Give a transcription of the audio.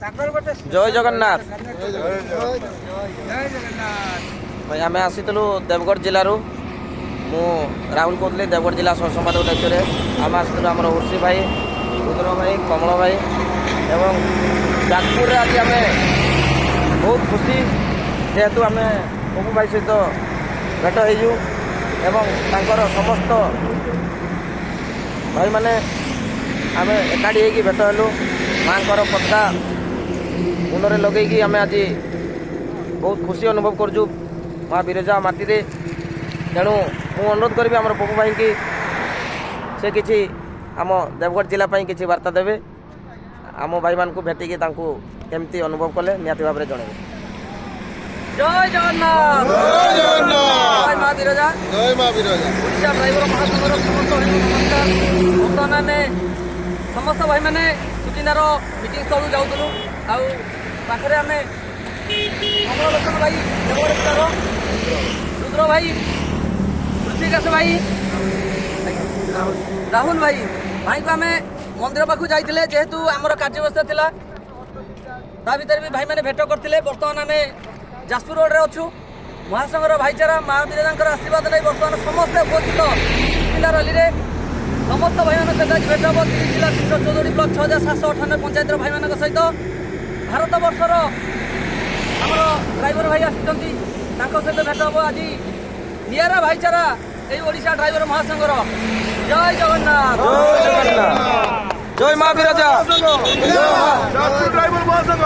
जय जगन्नाथ भाई आम आसीलु देवगढ़ जिलूर मु राहुल कहते देवगढ़ जिला संवाद दायित्व आम आसलु आम उर्सी भाई रुद्र भाई कमल भाई एवं जाजपुर आज आम बहुत खुशी जेहेतु आम पपू भाई सहित भेट हो समस्त भाई मैंने आम एकाठी होगी भेट हेलु माँ पता मुंडे लगे आम आज बहुत खुशी अनुभव करूँ माँ बिरजा माटी तेणु मु अनुरोध करी आम पपू भाई की से किसी आम देवगढ़ जिला किसी वार्ता देवे आम भाई मान को भेटिकी केमती अनुभव कले निहाती भाव में जनइबे। जय जगन्नाथ जय माँ बिरजा जय माँ बिरजा ओडिशा ड्राइवर महासंघर समस्त भाई नमस्कार। बर्तमान आम समस्त भाई मैंने सुचिंदार मीटिंग स्थल जाऊँ आखिर आम कमलोचन भाई देवगढ़ रुद्र भाई पृथ्वीकाश भाई राहुल भाई भाई को आम मंदिर पाखु जाइए जेहेतु आमर कार्य व्यवस्था थिला ता भीतर भी भाई मैंने भेट करते। बर्तमान आम जाजपुर रोड रे अच्छु महासंघर भाईचारा माँ बिरजा आशीर्वाद नहीं बर्तमान समस्त उपस्थित जिला रैली रे समस्त भाई मान सहित भेट हम 3 जिला 314 ब्लक 6798 पंचायत भाई मान सहित भारत वर्षर आमर ड्राइवर भाई आसुँच सहित भेट हम आज निरा भाईचारा यही ओडिशा ड्राइवर महासंघर। जय जगन्नाथ जय माँ बिरजा ड्राइवर महासंघ